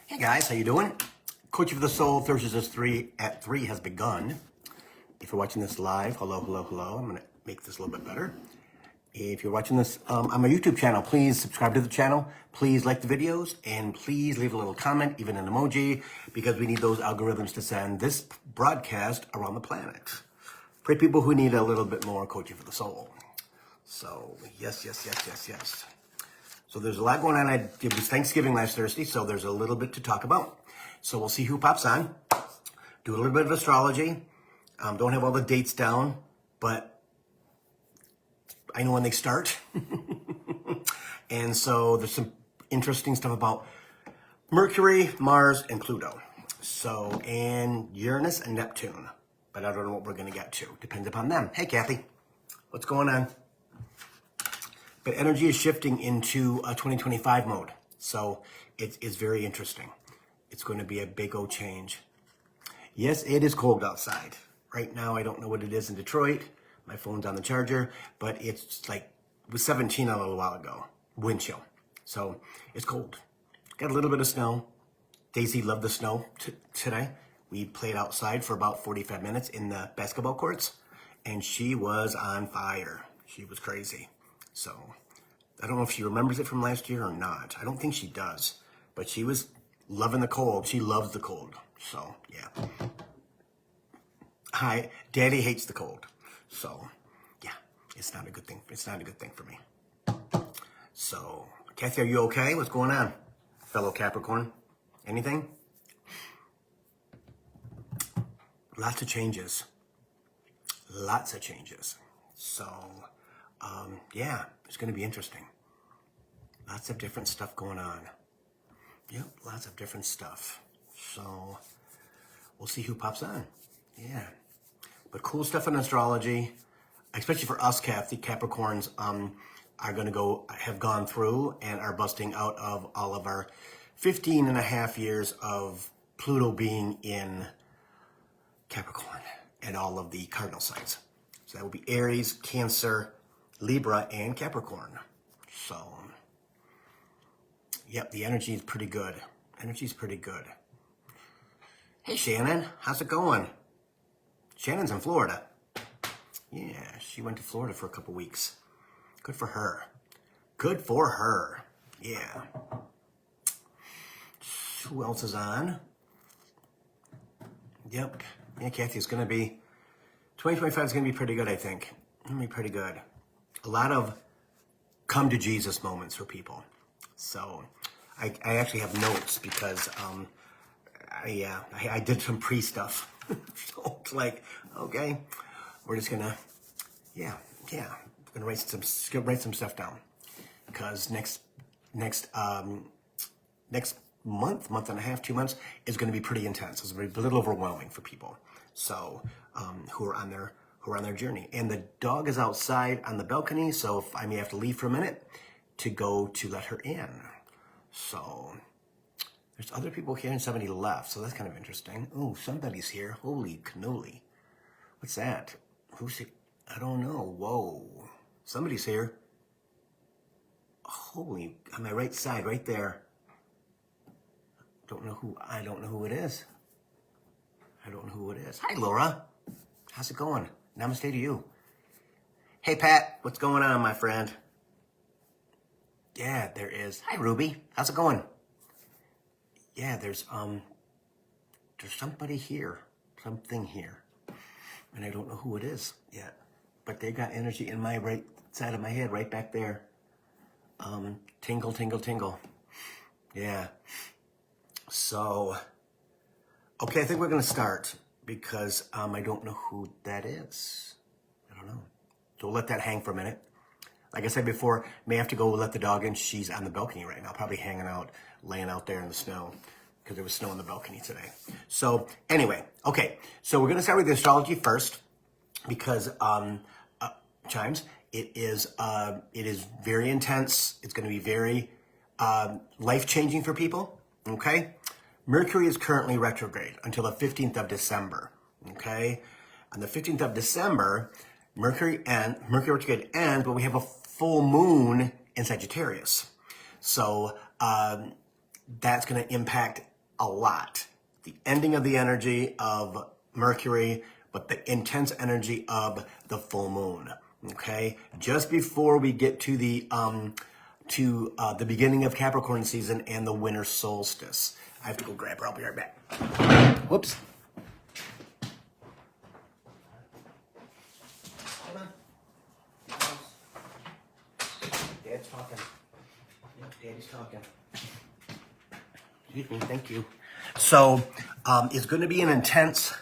Hey guys, how you doing? Coaching for the Soul, Thursdays at 3 has begun. If you're watching this live, hello. I'm going to make this a little bit better. If you're watching this on my YouTube channel, please subscribe to the channel. Please like the videos, and please leave a little comment, even an emoji, because we need those algorithms to send this broadcast around the planet. For people who need a little bit more coaching for the soul. So, yes. So there's a lot going on. It was Thanksgiving last Thursday, so there's a little bit to talk about. So we'll see who pops on. Do a little bit of astrology. Don't have all the dates down, but I know when they start. And so there's some interesting stuff about Mercury, Mars, and Pluto. So, and Uranus and Neptune. But I don't know what we're going to get to. Depends upon them. Hey, Kathy. What's going on? But energy is shifting into a 2025 mode. So it is very interesting. It's going to be a big old change. Yes, it is cold outside. Right now, I don't know what it is in Detroit. My phone's on the charger, but it's like, it was 17 a little while ago. Wind chill. So it's cold. Got a little bit of snow. Daisy loved the snow today. We played outside for about 45 minutes in the basketball courts, and she was on fire. She was crazy. So I don't know if she remembers it from last year or not. I don't think she does, but she was loving the cold. She loves the cold. So yeah. Hi, Daddy hates the cold. So yeah, it's not a good thing. It's not a good thing for me. So Kathy, are you okay? What's going on? Fellow Capricorn, anything? Lots of changes. So yeah, it's going to be interesting. Lots of different stuff going on. Yep, lots of different stuff. So we'll see who pops on. Yeah, but cool stuff in astrology, especially for us, Kathy. Capricorns are going to have gone through and are busting out of all of our 15 and a half years of Pluto being in Capricorn and all of the cardinal signs. So that will be Aries, Cancer, Libra, and Capricorn. So, yep, the energy is pretty good. Hey, Shannon, how's it going? Shannon's in Florida. Yeah, she went to Florida for a couple weeks. Good for her. Yeah. Who else is on? Yep. Yeah, Kathy, it's going to be, 2025 is going to be pretty good, I think. It's going to be pretty good. A lot of come to Jesus moments for people. So I actually have notes because I did some pre-stuff. So it's like, okay, we're just going to, yeah, I'm going to write some stuff down. Because next month and a half, 2 months is going to be pretty intense. It's going to be a little overwhelming for people. So who are on their journey. And the dog is outside on the balcony, so if I may have to leave for a minute to go to let her in. So there's other people here and somebody left, so that's kind of interesting. Oh, somebody's here. Holy cannoli. What's that? Who's it? I don't know. Whoa. Somebody's here. Holy, on my right side, right there. I don't know who it is. Hi, Laura. How's it going? Namaste to you. Hey, Pat. What's going on, my friend? Yeah, there is. Hi, Ruby. How's it going? Yeah, there's somebody here. Something here. And I don't know who it is yet. But they got energy in my right side of my head, right back there. Tingle. Yeah. So, okay, I think we're going to start because I don't know who that is. I don't know. So we'll let that hang for a minute. Like I said before, may have to go let the dog in. She's on the balcony right now, probably hanging out, laying out there in the snow because there was snow on the balcony today. So anyway, okay. So we're going to start with the astrology first because, Chimes, it is very intense. It's going to be very life-changing for people, okay? Mercury is currently retrograde until the 15th of December, okay? On the 15th of December, Mercury retrograde ends, but we have a full moon in Sagittarius. So that's going to impact a lot. The ending of the energy of Mercury, but the intense energy of the full moon. Okay, just before we get to the beginning of Capricorn season and the winter solstice. I have to go grab her. I'll be right back. Whoops. Hold on. Dad's talking. Yep, Daddy's talking. Excuse me. Thank you. So, it's going to be an intense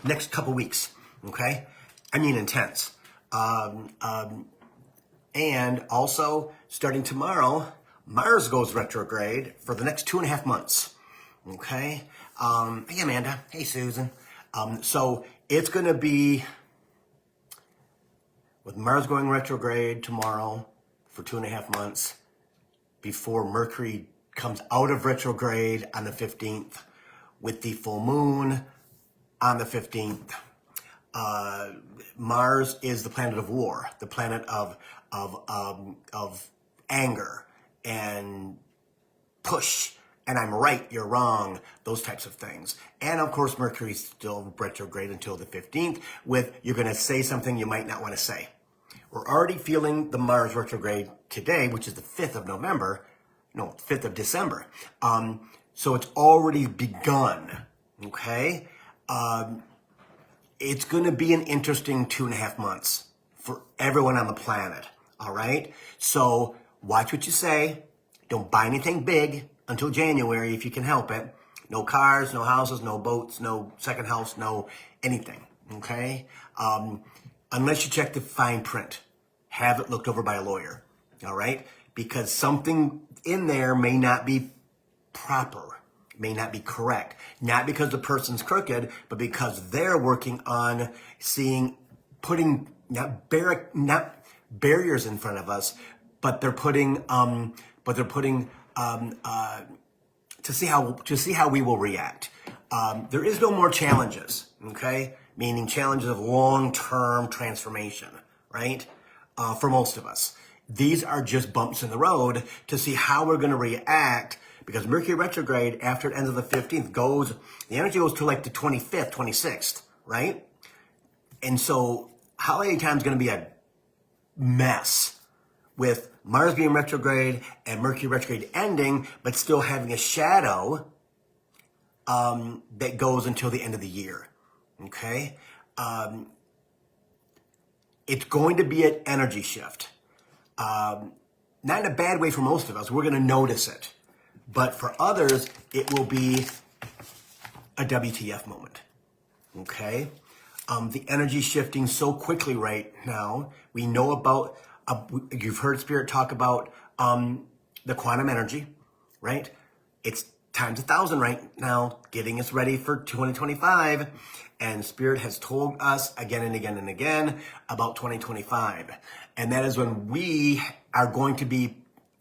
next couple weeks. Okay, I mean intense. And also, starting tomorrow, Mars goes retrograde for the next 2.5 months. Okay? Hey, Amanda. Hey, Susan. So it's going to be, with Mars going retrograde tomorrow for 2.5 months, before Mercury comes out of retrograde on the 15th, with the full moon on the 15th. Mars is the planet of war, the planet of anger and push, and I'm right, you're wrong, those types of things. And of course, Mercury's still retrograde until the 15th, with you're going to say something you might not want to say. We're already feeling the Mars retrograde today, which is the 5th of November, no, 5th of December. So it's already begun, okay? It's going to be an interesting 2.5 months for everyone on the planet, all right? So watch what you say. Don't buy anything big until January if you can help it. No cars, no houses, no boats, no second house, no anything, okay? Unless you check the fine print. Have it looked over by a lawyer, all right? Because something in there may not be proper, may not be correct. Not because the person's crooked, but because they're working on putting not barriers in front of us, but they're putting to see how we will react. There is no more challenges, okay? Meaning challenges of long-term transformation, right? For most of us. These are just bumps in the road to see how we're going to react, because Mercury retrograde, after it ends on the 15th, the energy goes to like the 25th, 26th, right? And so holiday time is going to be a mess with Mars being retrograde and Mercury retrograde ending, but still having a shadow that goes until the end of the year, okay? It's going to be an energy shift. Not in a bad way for most of us. We're going to notice it. But for others, it will be a WTF moment, okay? The energy shifting so quickly right now. We know about, you've heard Spirit talk about the quantum energy, right? It's times 1,000 right now, getting us ready for 2025. And Spirit has told us again and again and again about 2025. And that is when we are going to be,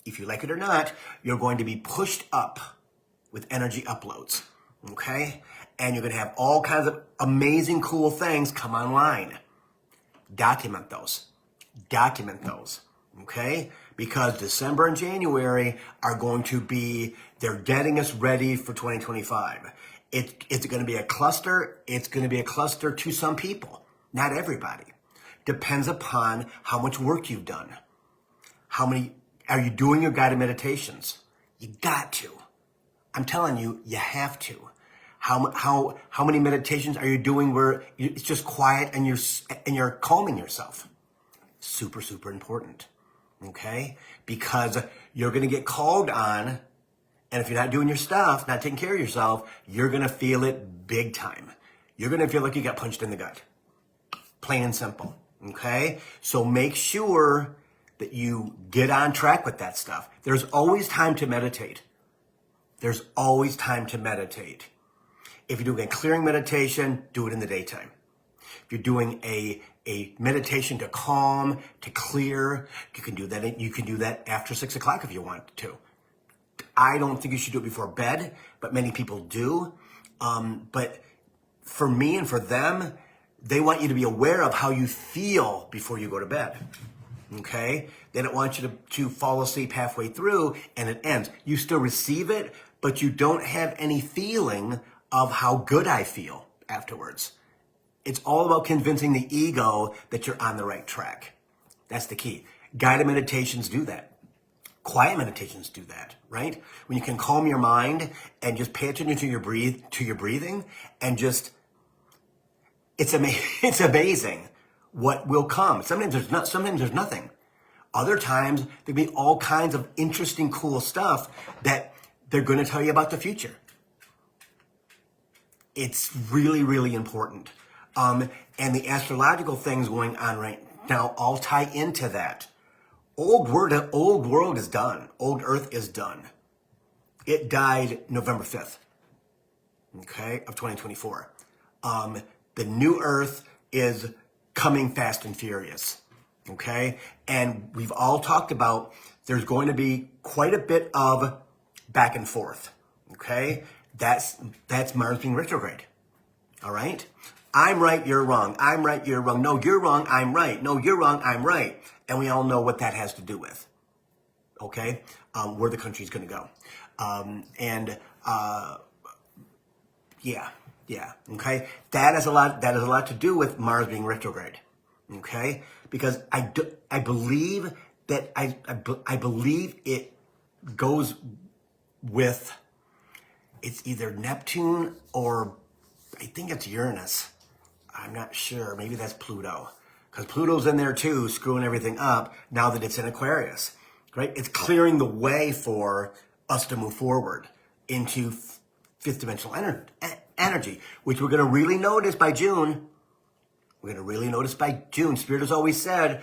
if you like it or not, you're going to be pushed up with energy uploads, okay? And you're going to have all kinds of amazing, cool things come online. Document those. Document those, okay? Because December and January are going to be, they're getting us ready for 2025. It's going to be a cluster. It's going to be a cluster to some people, not everybody. Depends upon how much work you've done. How many, are you doing your guided meditations? You got to. I'm telling you, you have to. How many meditations are you doing where it's just quiet and you're calming yourself? Super, super important. Okay? Because you're going to get called on, and if you're not doing your stuff, not taking care of yourself, you're going to feel it big time. You're going to feel like you got punched in the gut. Plain and simple. Okay? So make sure that you get on track with that stuff. There's always time to meditate. There's always time to meditate. If you're doing a clearing meditation, do it in the daytime. If you're doing a meditation to calm, to clear, you can do that. You can do that after 6 o'clock if you want to. I don't think you should do it before bed, but many people do. But for me and for them, they want you to be aware of how you feel before you go to bed. Okay? They don't want you to fall asleep halfway through and it ends. You still receive it, but you don't have any feeling of how good I feel afterwards. It's all about convincing the ego that you're on the right track. That's the key. Guided meditations do that. Quiet meditations do that, right? When you can calm your mind and just pay attention to your breathing, and just, it's amazing what will come. Sometimes there's nothing. Other times there'll be all kinds of interesting, cool stuff that they're going to tell you about the future. It's really, really important. And the astrological things going on right now all tie into that. Old world is done. Old Earth is done. It died November 5th, okay, of 2024. The new Earth is coming fast and furious, okay? And we've all talked about there's going to be quite a bit of back and forth, okay? That's Mars being retrograde, all right? I'm right, you're wrong. I'm right, you're wrong. No, you're wrong, I'm right. No, you're wrong, I'm right. And we all know what that has to do with, okay? Where the country's going to go. Yeah, okay? That has a lot to do with Mars being retrograde, okay? Because I believe that I believe it goes with, it's either Neptune or I think it's Uranus. I'm not sure. Maybe that's Pluto. Because Pluto's in there too, screwing everything up now that it's in Aquarius, right? It's clearing the way for us to move forward into fifth dimensional energy, which we're going to really notice by June. We're going to really notice by June. Spirit has always said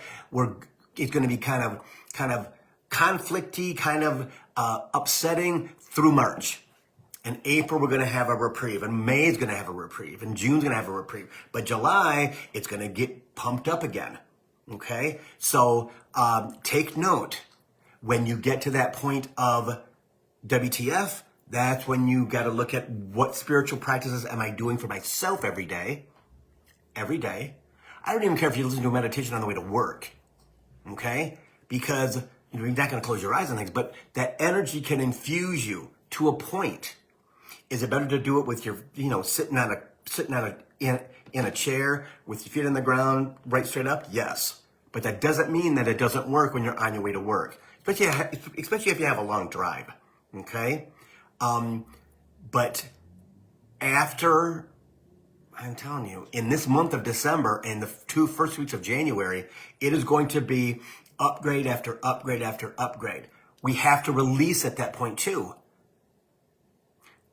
it's going to be kind of conflicty, kind of upsetting through March. In April, we're going to have a reprieve. And May is going to have a reprieve. And June's going to have a reprieve. But July, it's going to get pumped up again. Okay? So take note. When you get to that point of WTF, that's when you got to look at what spiritual practices am I doing for myself every day. Every day. I don't even care if you listen to a meditation on the way to work. Okay? Because you're not going to close your eyes on things. But that energy can infuse you to a point. Is it better to do it with your, sitting in a chair with your feet on the ground, right straight up? Yes. But that doesn't mean that it doesn't work when you're on your way to work, especially if you have a long drive. Okay. But after, I'm telling you, in this month of December and the 2 first weeks of January, it is going to be upgrade after upgrade after upgrade. We have to release at that point too,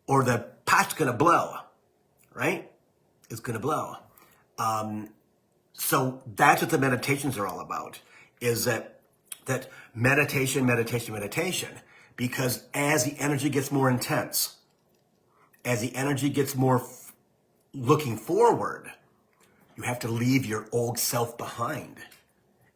or the pot's going to blow, right? It's going to blow. So that's what the meditations are all about, is that meditation, because as the energy gets more intense, as the energy gets more looking forward, you have to leave your old self behind.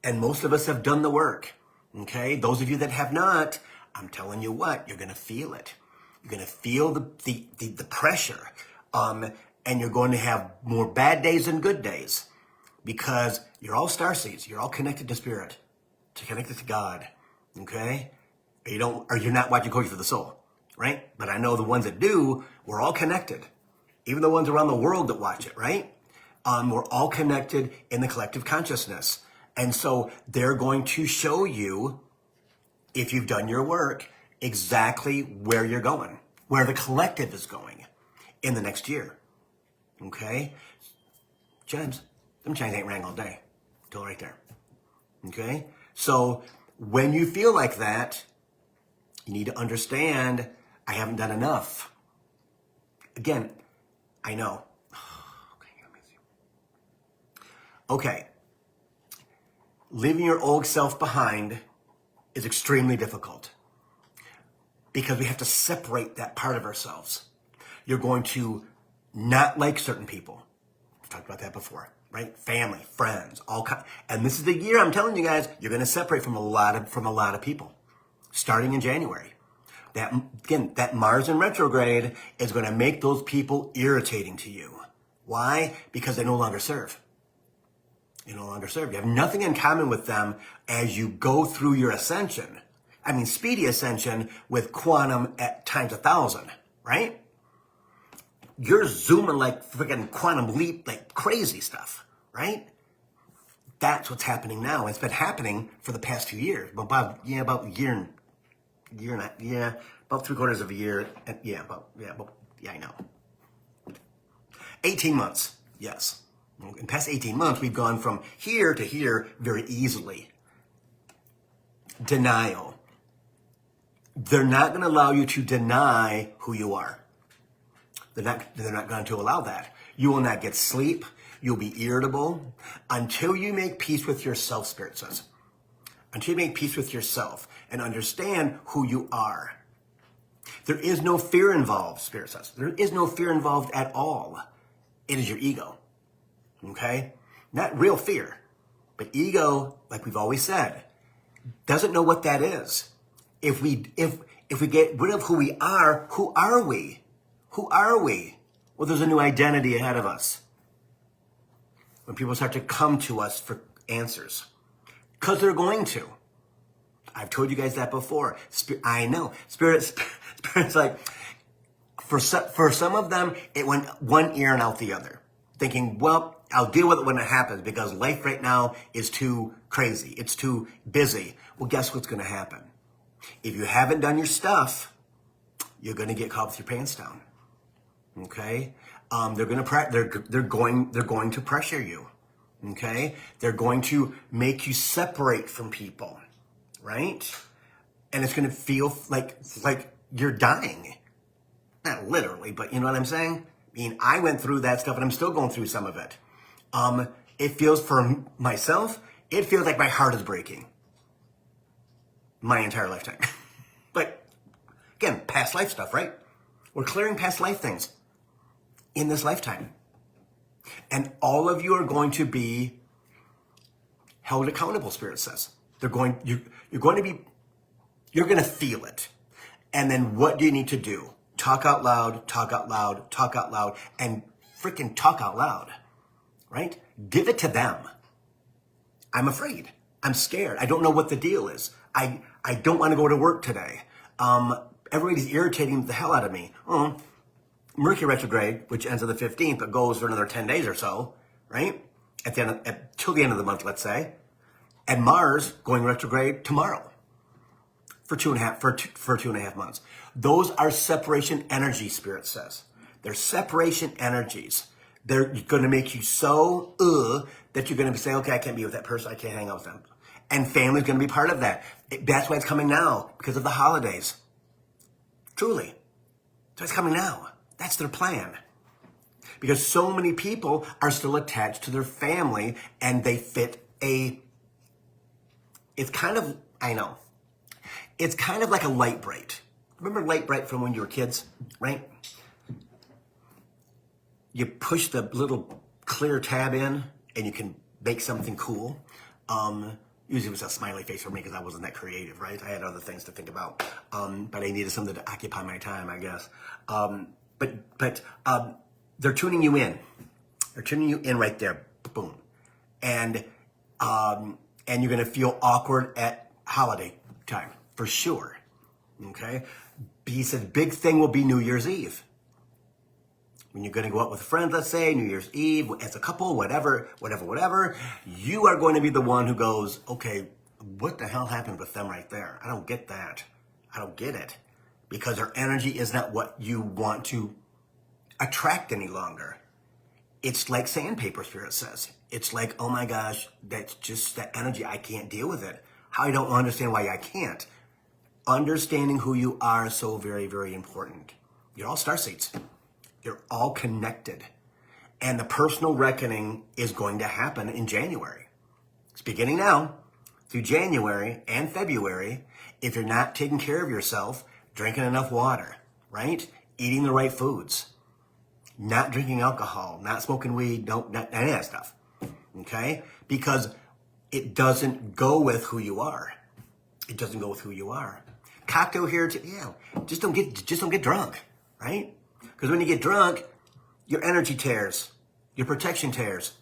And most of us have done the work, okay? Those of you that have not, I'm telling you what, you're going to feel it. You're going to feel the pressure, and you're going to have more bad days than good days, because you're all starseeds. You're all connected to spirit, connected to God, okay? Or you're not watching Coaching for the Soul, right? But I know the ones that do, we're all connected. Even the ones around the world that watch it, right? We're all connected in the collective consciousness. And so they're going to show you, if you've done your work, exactly where you're going, where the collective is going in the next year. Okay? Chimes. Them chimes ain't rang all day. Till right there. Okay? So when you feel like that, you need to understand, I haven't done enough. Again, I know. Okay. Leaving your old self behind is extremely difficult, because we have to separate that part of ourselves. You're going to not like certain people. We've talked about that before, right? Family, friends, and this is the year, I'm telling you guys, you're going to separate from a lot of people, starting in January. That Mars in retrograde is going to make those people irritating to you. Why? Because they no longer serve. You no longer serve. You have nothing in common with them as you go through your ascension. speedy ascension with quantum at times 1,000, right? You're zooming like freaking quantum leap, like crazy stuff, right? That's what's happening now. It's been happening for the past 2 years. About a year and about 3/4 of a year. I know. 18 months, yes. In the past 18 months, we've gone from here to here very easily. Denial. They're not going to allow you to deny who you are. They're not going to allow that. You will not get sleep. You'll be irritable until you make peace with yourself, Spirit says. Until you make peace with yourself and understand who you are. There is no fear involved, Spirit says. There is no fear involved at all. It is your ego. Okay? Not real fear. But ego, like we've always said, doesn't know what that is. If we get rid of who we are, who are we? Who are we? Well, there's a new identity ahead of us. When people start to come to us for answers. Because they're going to. I've told you guys that before. I know. Spirit's like, for some of them, it went one ear and out the other. Thinking, well, I'll deal with it when it happens because life right now is too crazy. It's too busy. Well, guess what's going to happen? If you haven't done your stuff, you're going to get caught with your pants down. Okay? They're going to pressure you. Okay? They're going to make you separate from people. Right? And it's going to feel like you're dying. Not literally, but you know what I'm saying? I mean, I went through that stuff and I'm still going through some of it. It feels, for myself, it feels like my heart is breaking. My entire lifetime. But again, past life stuff, right? We're clearing past life things in this lifetime. And all of you are going to be held accountable, Spirit says. You're going to feel it. And then what do you need to do? Talk out loud, talk out loud, talk out loud, and freaking talk out loud, right? Give it to them. I'm afraid. I'm scared. I don't know what the deal is. I don't want to go to work today. Everybody's irritating the hell out of me. Mercury retrograde, which ends on the 15th, but goes for another 10 days or so, right? Till the end of the month, let's say. And Mars going retrograde tomorrow for 2.5 months. Those are separation energy, Spirit says. They're separation energies. They're going to make you so that you're going to say, okay, I can't be with that person. I can't hang out with them. And family's going to be part of that. That's why it's coming now, because of the holidays. Truly. So it's coming now. That's their plan. Because so many people are still attached to their family and they fit it's kind of like a light bright. Remember light bright from when you were kids, right? You push the little clear tab in and you can make something cool. Usually it was a smiley face for me because I wasn't that creative, right? I had other things to think about. But I needed something to occupy my time, I guess. But they're tuning you in. They're tuning you in right there. Boom. And you're going to feel awkward at holiday time, for sure. Okay? He said big thing will be New Year's Eve. When you're going to go out with friends, let's say, New Year's Eve, as a couple, whatever, you are going to be the one who goes, okay, what the hell happened with them right there? I don't get that. I don't get it. Because their energy is not what you want to attract any longer. It's like sandpaper, Spirit says. It's like, oh my gosh, that's just that energy. I can't deal with it. I don't understand why I can't. Understanding who you are is so very, very important. You're all starseeds. You're all connected. And the personal reckoning is going to happen in January. It's beginning now through January and February. If you're not taking care of yourself, drinking enough water, right? Eating the right foods, not drinking alcohol, not smoking weed, not any of that stuff, okay? Because it doesn't go with who you are. It doesn't go with who you are. Cocktail here, just don't get drunk, right? Because when you get drunk, your energy tears, your protection tears,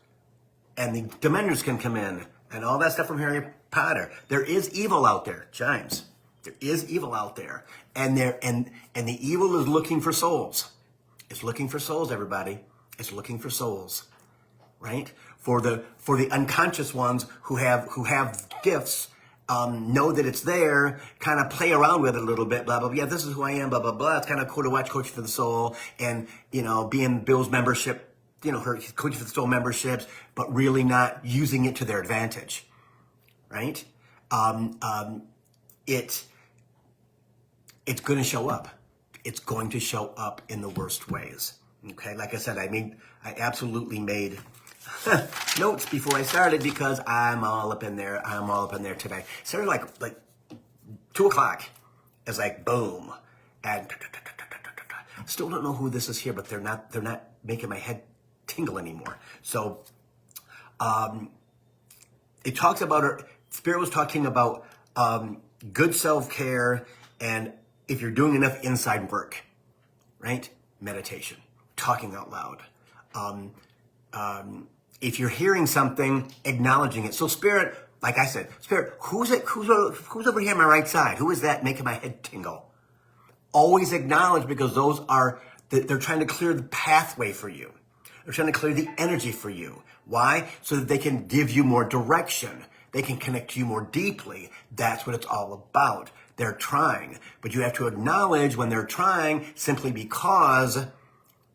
and the Dementors can come in, and all that stuff from Harry Potter. There is evil out there, Chimes. There is evil out there. And the evil is looking for souls. It's looking for souls, everybody. It's looking for souls. Right? For the unconscious ones who have gifts, know that it's there, kind of play around with it a little bit, blah, blah, blah. Yeah, this is who I am, blah, blah, blah. It's kind of cool to watch Coaching for the Soul and, be in Bill's membership, her Coaching for the Soul memberships, but really not using it to their advantage, right? It's going to show up. It's going to show up in the worst ways, okay? Like I said, I absolutely made notes before I started because I'm all up in there. I'm all up in there today. Started like 2 o'clock. It's like boom, and still don't know who this is here, but they're not making my head tingle anymore. So, it talks about Spirit was talking about good self-care, and if you're doing enough inside work, right? Meditation, talking out loud. If you're hearing something, acknowledging it. So Spirit, like I said, Spirit, who's over here on my right side? Who is that making my head tingle? Always acknowledge, because they're trying to clear the pathway for you. They're trying to clear the energy for you. Why? So that they can give you more direction. They can connect to you more deeply. That's what it's all about. They're trying. But you have to acknowledge when they're trying, simply because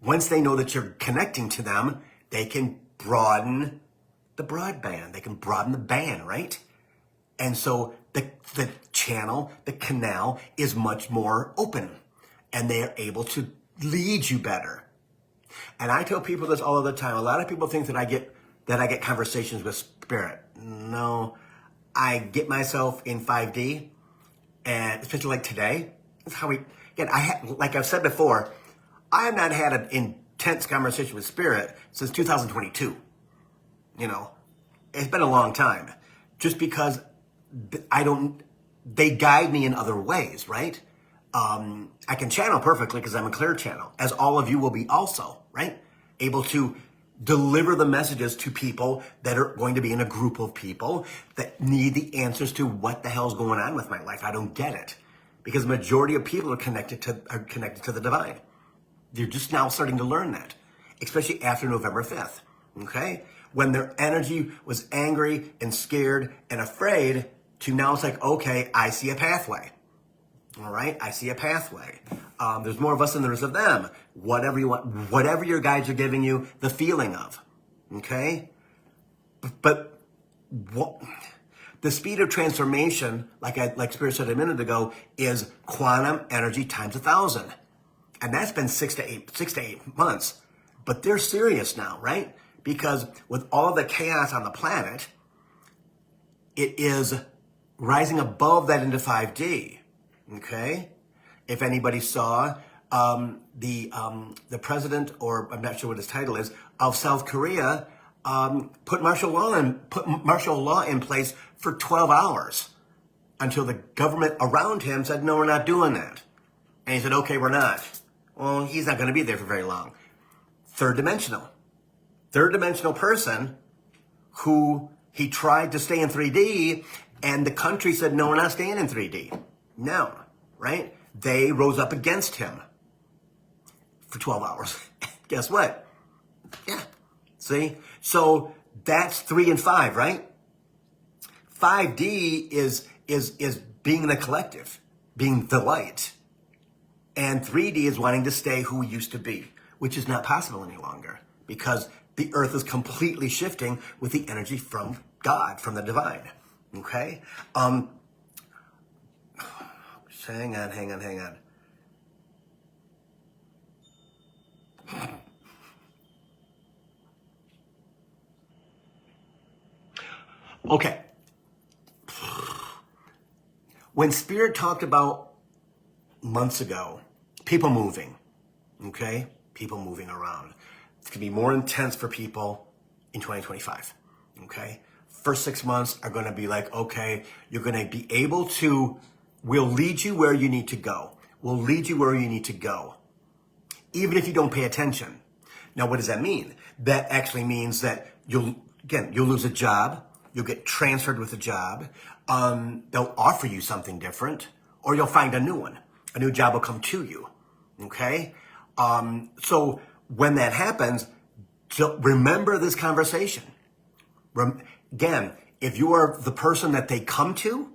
once they know that you're connecting to them, they can broaden the broadband. They can broaden the band, right? And so the channel, the canal is much more open, and they are able to lead you better. And I tell people this all the time. A lot of people think that I get conversations with Spirit. No, I get myself in 5D, and especially like today. That's how like I've said before, I have not had an intense conversation with Spirit since 2022. It's been a long time, just because they guide me in other ways, right? I can channel perfectly because I'm a clear channel, as all of you will be also, right? Able to deliver the messages to people that are going to be in a group of people that need the answers to what the hell's going on with my life. I don't get it, because the majority of people are connected to the divine. They're just now starting to learn that, especially after November 5th, okay? When their energy was angry and scared and afraid, to now it's like, okay, I see a pathway. All right, I see a pathway. There's more of us than there is of them. Whatever you want, whatever your guides are giving you the feeling of, okay? But what the speed of transformation, like Spirit said a minute ago, is quantum energy times 1,000, and that's been 6 to 8 months. But they're serious now, right? Because with all the chaos on the planet, it is rising above that into 5D. Okay, if anybody saw the president, or I'm not sure what his title is, of South Korea, put martial law in place for 12 hours until the government around him said, no, we're not doing that. And he said, okay, we're not. Well, he's not going to be there for very long. Third dimensional person who he tried to stay in 3D, and the country said, no, we're not staying in 3D. No, right? They rose up against him for 12 hours. Guess what? Yeah. See? So that's 3 and 5, right? 5D is being in the collective, being the light. And 3D is wanting to stay who we used to be, which is not possible any longer, because the earth is completely shifting with the energy from God, from the divine. Okay? Hang on. Okay. When Spirit talked about months ago, people moving, okay? People moving around. It's going to be more intense for people in 2025, okay? First 6 months are going to be like, okay, you're going to be able to, we'll lead you where you need to go. We'll lead you where you need to go, even if you don't pay attention. Now, what does that mean? That actually means that you'll lose a job. You'll get transferred with a job. They'll offer you something different, or you'll find a new one. A new job will come to you, okay? So when that happens, remember this conversation. Again, if you are the person that they come to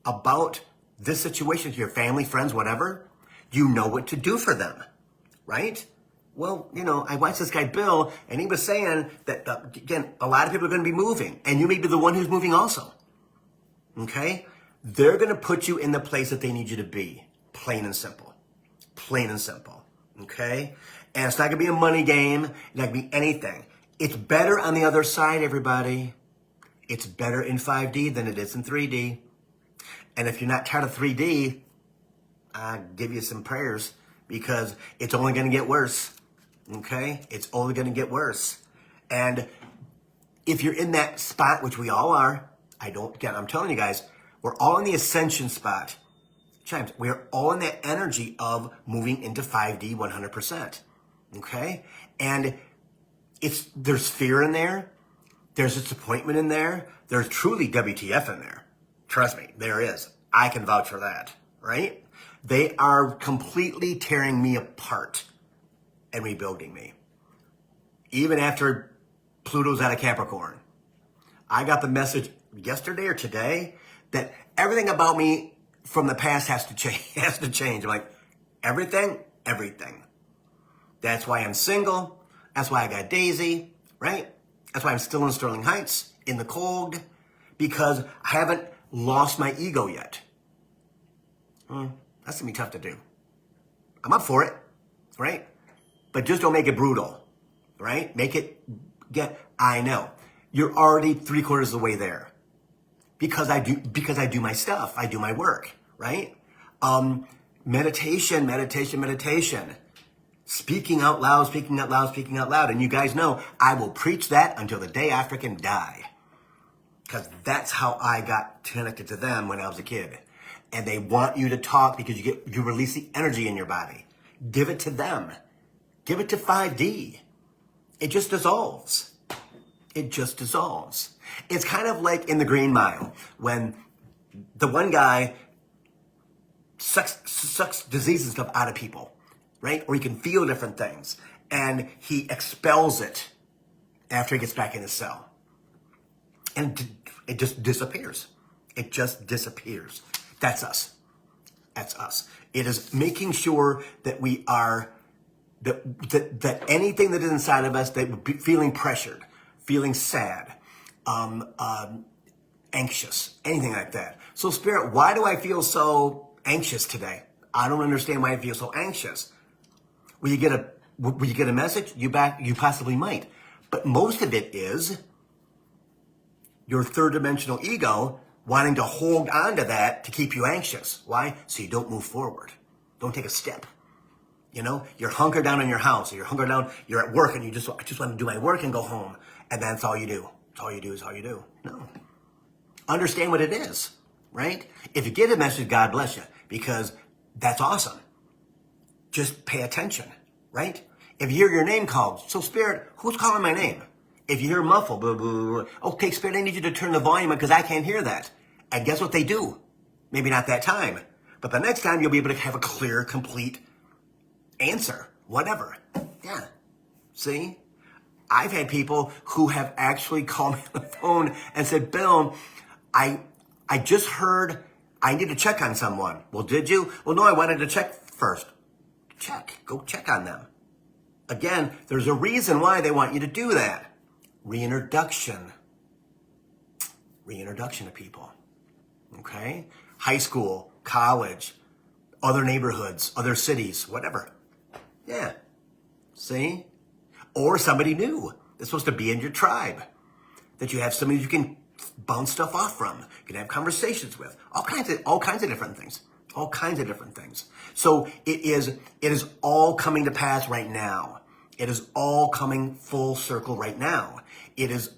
about this situation, to your family, friends, whatever, you know what to do for them, right? Well, you know, I watched this guy, Bill, and he was saying that, again, a lot of people are going to be moving, and you may be the one who's moving also, okay? They're going to put you in the place that they need you to be, plain and simple, okay? And it's not going to be a money game. It's not going to be anything. It's better on the other side, everybody. It's better in 5D than it is in 3D. And if you're not tired of 3D, I'll give you some prayers because it's only going to get worse, okay? It's only going to get worse. And if you're in that spot, which we all are, I'm telling you guys, we're all in the ascension spot. Chimes, we're all in that energy of moving into 5D 100%, okay? And there's fear in there. There's disappointment in there. There's truly WTF in there. Trust me, there is. I can vouch for that, right? They are completely tearing me apart and rebuilding me. Even after Pluto's out of Capricorn. I got the message yesterday or today that everything about me from the past has to change. I'm like, everything. That's why I'm single. That's why I got Daisy, right? That's why I'm still in Sterling Heights, in the cold, because I haven't lost my ego yet. That's going to be tough to do. I'm up for it, right? But just don't make it brutal, right? I know. You're already 3/4 of the way there. Because I do my stuff. I do my work, right? Meditation. Speaking out loud. And you guys know, I will preach that until the day I freaking die. Because that's how I got connected to them when I was a kid. And they want you to talk because you release the energy in your body. Give it to them. Give it to 5D. It just dissolves. It's kind of like in the Green Mile when the one guy sucks disease and stuff out of people, right? Or he can feel different things. And he expels it after he gets back in his cell. And it just disappears. That's us. It is making sure that we are, that anything that is inside of us, that we're feeling pressured, feeling sad, anxious, anything like that. So Spirit, why do I feel so anxious today? I don't understand why I feel so anxious. Will you get a message? You possibly might. But most of it is your third dimensional ego wanting to hold on to that to keep you anxious. Why? So you don't move forward. Don't take a step. You know, you're hunkered down in your house, or you're hunkered down, you're at work, and I just want to do my work and go home. And that's all you do. It's all you do is all you do. No. Understand what it is, right? If you get a message, God bless you, because that's awesome. Just pay attention, right? If you hear your name called, so Spirit, who's calling my name? If you hear muffled, blah, blah, blah, blah, okay, Spirit, I need you to turn the volume up because I can't hear that. And guess what they do? Maybe not that time, but the next time you'll be able to have a clear, complete answer, whatever. Yeah. See? I've had people who have actually called me on the phone and said, Bill, I just heard I need to check on someone. Well, did you? Well, no, I wanted to check first. Go check on them. Again, there's a reason why they want you to do that. Reintroduction to people. Okay? High school, college, other neighborhoods, other cities, whatever. Yeah. See? Or somebody new that's supposed to be in your tribe. That you have somebody you can bounce stuff off from. You can have conversations with. All kinds of different things. So it is all coming to pass right now. It is all coming full circle right now. It is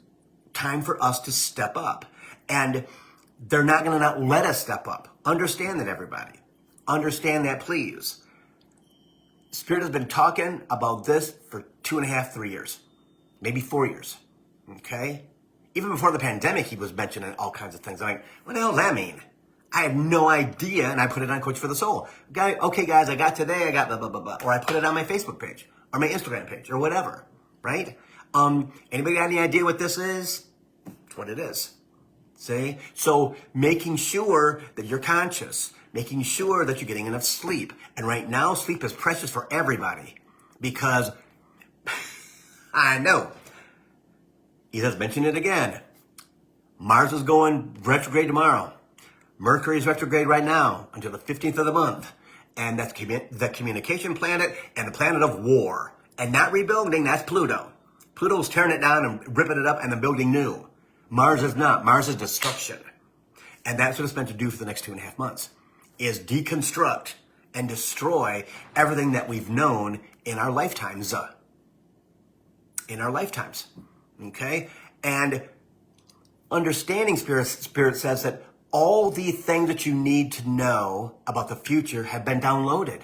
time for us to step up. And they're not going to not let us step up. Understand that, everybody. Understand that, please. Spirit has been talking about this for 2.5, 3 years. Maybe 4 years. Okay? Even before the pandemic, he was mentioning all kinds of things. I'm like, what the hell does that mean? I had no idea, and I put it on Coach for the Soul. Okay, guys, I got today, I got blah, blah, blah, blah. Or I put it on my Facebook page, or my Instagram page, or whatever, right? Anybody got any idea what this is? It's what it is. See? So making sure that you're conscious, making sure that you're getting enough sleep. And right now, sleep is precious for everybody. Because, I know, he has mentioned it again. Mars is going retrograde tomorrow. Mercury is retrograde right now until the 15th of the month. And that's the communication planet and the planet of war. And not rebuilding, that's Pluto. Pluto's tearing it down and ripping it up and then building new. Mars is not. Mars is destruction. And that's what it's meant to do for the next 2.5 months, is deconstruct and destroy everything that we've known in our lifetimes. Okay? And understanding Spirit says that all the things that you need to know about the future have been downloaded.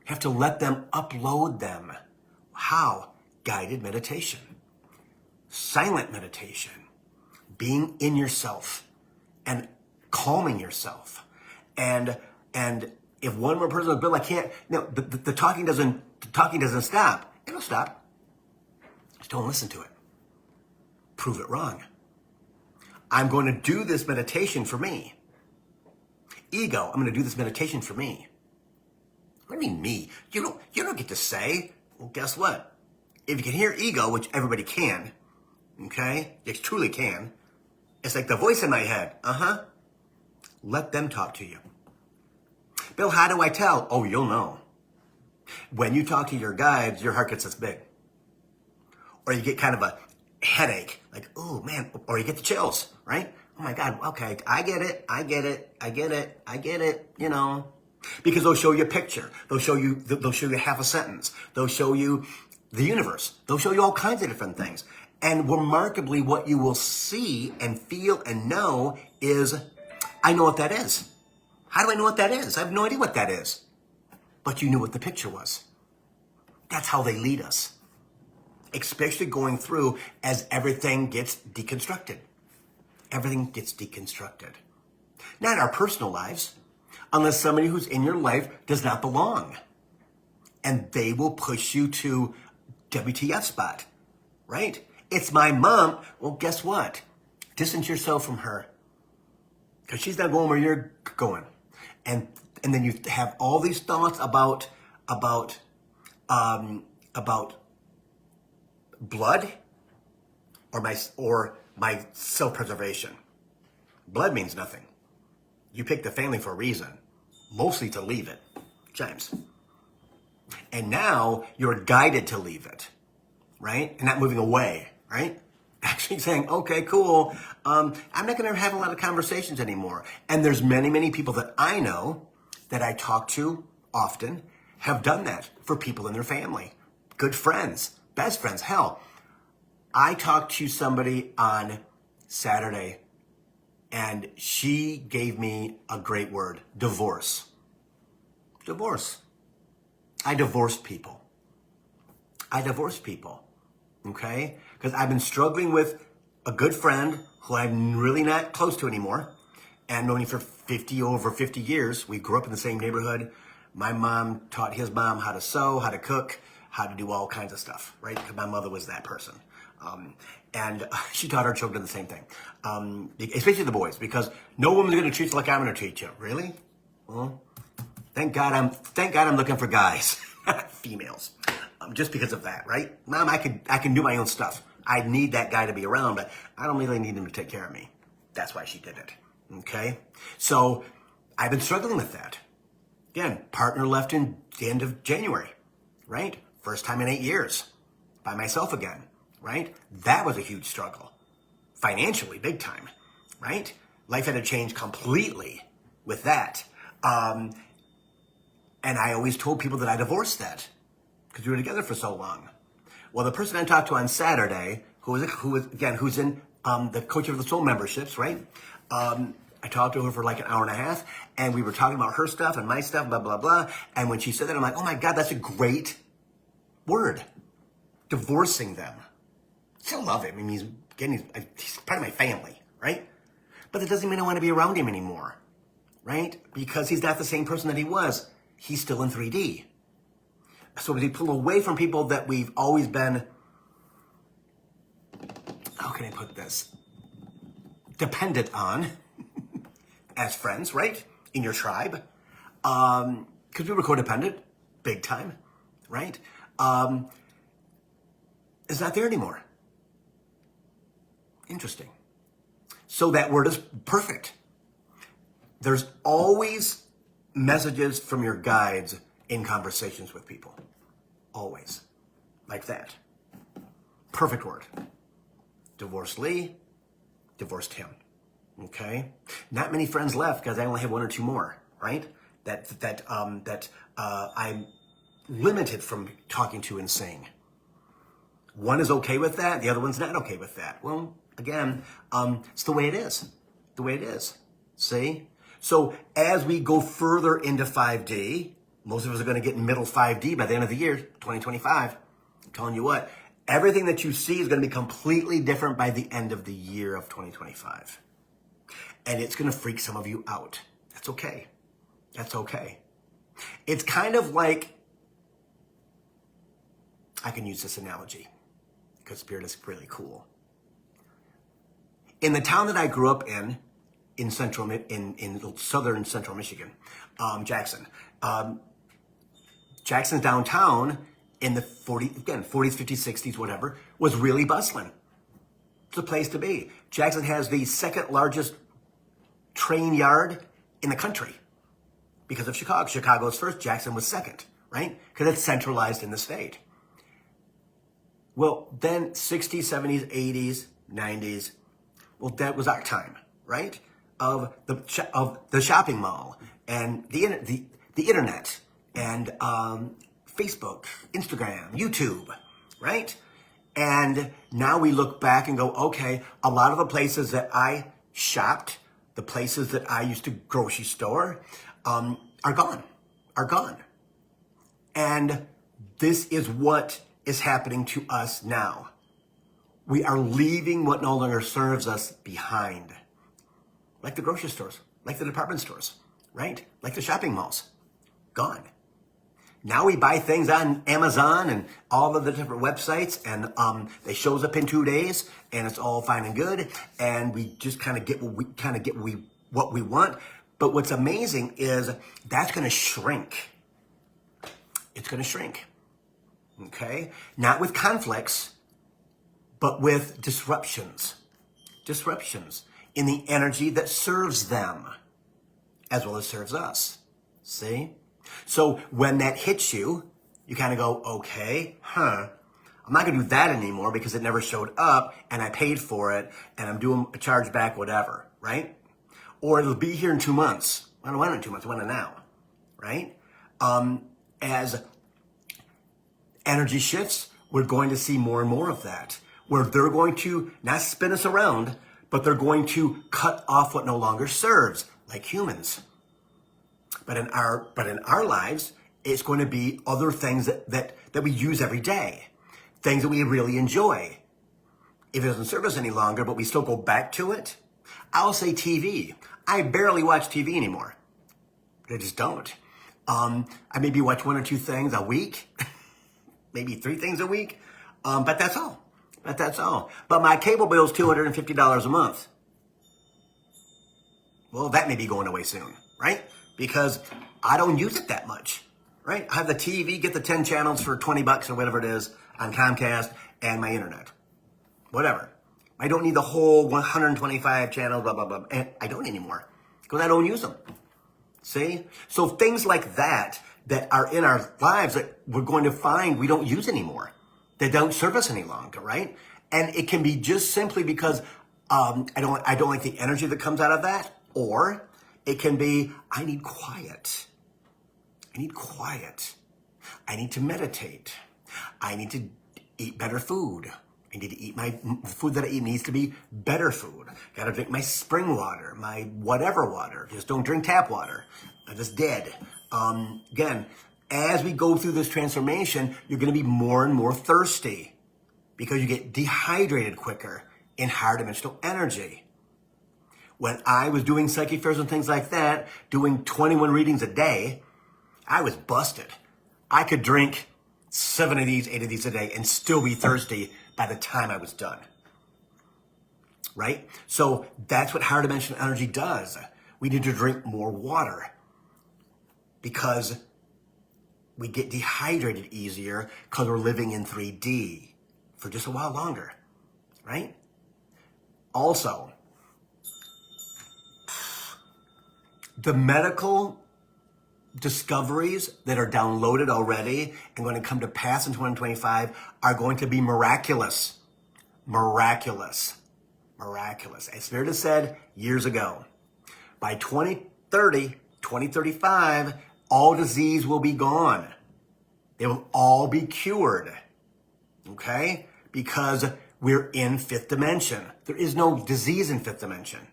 You have to let them upload them. How? Guided meditation. Silent meditation. Being in yourself and calming yourself. And if one more person Bill, I can't, no, the talking doesn't stop. It'll stop. Just don't listen to it. Prove it wrong. I'm going to do this meditation for me. Ego, I'm going to do this meditation for me. What do you mean me? You don't get to say. Well, guess what? If you can hear ego, which everybody can, okay? You truly can. It's like the voice in my head. Let them talk to you. Bill, how do I tell? Oh, you'll know. When you talk to your guides, your heart gets this big. Or you get kind of a headache. Like, oh, man. Or you get the chills, right? Oh, my God. Okay, I get it. You know. Because they'll show you a picture. They'll show you half a sentence. They'll show you the universe. They'll show you all kinds of different things. And remarkably, what you will see and feel and know is, I know what that is. How do I know what that is? I have no idea what that is. But you knew what the picture was. That's how they lead us. Especially going through as everything gets deconstructed. Everything gets deconstructed. Not in our personal lives, unless somebody who's in your life does not belong. And they will push you to WTF spot, right? It's my mom. Well, guess what? Distance yourself from her. Because she's not going where you're going. And then you have all these thoughts about blood or my self-preservation. Blood means nothing. You pick the family for a reason, mostly to leave it, James. And now you're guided to leave it, right? And not moving away, right? Actually saying, okay, cool. I'm not going to have a lot of conversations anymore. And there's many, many people that I know that I talk to often have done that for people in their family. Good friends, best friends. Hell, I talked to somebody on Saturday and she gave me a great word, divorce. Divorce. I divorced people. Okay? Because I've been struggling with a good friend who I'm really not close to anymore and known him for over 50 years. We grew up in the same neighborhood. My mom taught his mom how to sew, how to cook, how to do all kinds of stuff, right? Because my mother was that person. And she taught her children the same thing, especially the boys, because no woman's going to treat you like I'm going to treat you. Really? Well, thank God I'm looking for guys, females, just because of that, right? Mom, I can do my own stuff. I need that guy to be around, but I don't really need him to take care of me. That's why she did it. Okay? So I've been struggling with that. Again, partner left in the end of January, right? First time in 8 years, by myself again, right? That was a huge struggle. Financially, big time, right? Life had to change completely with that. And I always told people that I divorced that because we were together for so long. Well, the person I talked to on Saturday, who's in the Coach of the Soul memberships, right? I talked to her for like an hour and a half, and we were talking about her stuff and my stuff, blah, blah, blah. And when she said that, I'm like, oh my God, that's a great word. Divorcing them. Still love him. I mean, he's part of my family, right? But that doesn't mean I want to be around him anymore, right? Because he's not the same person that he was. He's still in 3D. So we pull away from people that we've always been, how can I put this? Dependent on as friends, right? In your tribe. Because we were codependent, big time, right? It's not there anymore. Interesting. So that word is perfect. There's always messages from your guides in conversations with people. Always. Like that. Perfect word. Divorced Lee, divorced him. Okay? Not many friends left because I only have one or two more, right? That I'm limited from talking to and seeing. One is okay with that, the other one's not okay with that. Well, again, it's the way it is. The way it is. See? So as we go further into 5D, most of us are going to get in middle 5D by the end of the year, 2025. I'm telling you what, everything that you see is going to be completely different by the end of the year of 2025. And it's going to freak some of you out. That's okay. That's okay. It's kind of like, I can use this analogy because Spirit is really cool. In the town that I grew up in southern central Michigan, Jackson. Jackson's downtown in the 40s, 50s, 60s, whatever, was really bustling. It's a place to be. Jackson has the second largest train yard in the country because of Chicago. Chicago was first, Jackson was second, right? Because it's centralized in the state. Well, then 60s, 70s, 80s, 90s, well, that was our time, right? Of the shopping mall and the internet and Facebook, Instagram, YouTube, right? And now we look back and go, okay, a lot of the places that I shopped, the places that I used to grocery store, are gone. And this is what is happening to us now. We are leaving what no longer serves us behind. Like the grocery stores, like the department stores, right? Like the shopping malls. Gone. Now we buy things on Amazon and all of the different websites, and they shows up in 2 days, and it's all fine and good, and we just kind of get what we want. But what's amazing is that's going to shrink. It's going to shrink. Okay? Not with conflicts, but with disruptions. Disruptions in the energy that serves them as well as serves us. See? So when that hits you, you kind of go, okay, I'm not going to do that anymore because it never showed up and I paid for it and I'm doing a charge back, whatever, right? Or it'll be here in 2 months. I don't want it in 2 months, I want it now, right? As energy shifts, we're going to see more and more of that, where they're going to not spin us around, but they're going to cut off what no longer serves, like humans. But in our lives, it's going to be other things that we use every day, things that we really enjoy. If it doesn't serve us any longer, but we still go back to it, I'll say TV. I barely watch TV anymore. I just don't. I maybe watch 1 or 2 things a week, maybe 3 things a week, but that's all. But my cable bill is $250 a month. Well, that may be going away soon, right? Because I don't use it that much, right? I have the TV, get the 10 channels for $20 or whatever it is on Comcast and my internet, whatever. I don't need the whole 125 channels, blah, blah, blah. And I don't anymore because I don't use them. See? So things like that are in our lives that we're going to find we don't use anymore. They don't serve us any longer, right? And it can be just simply because I don't like the energy that comes out of that, or it can be, I need quiet. I need to meditate. I need to eat better food. I need to eat the food that I eat needs to be better food. Got to drink my spring water, my whatever water. Just don't drink tap water. I'm just dead. Again, as we go through this transformation, you're going to be more and more thirsty because you get dehydrated quicker in higher dimensional energy. When I was doing psychic fairs and things like that, doing 21 readings a day, I was busted. I could drink 7 of these, 8 of these a day and still be thirsty by the time I was done. Right? So that's what higher dimensional energy does. We need to drink more water because we get dehydrated easier because we're living in 3D for just a while longer, right? Also, the medical discoveries that are downloaded already and going to come to pass in 2025 are going to be miraculous. Miraculous. Miraculous. As Spirit has said years ago, by 2030, 2035, all disease will be gone. They will all be cured. Okay? Because we're in 5th dimension. There is no disease in 5th dimension.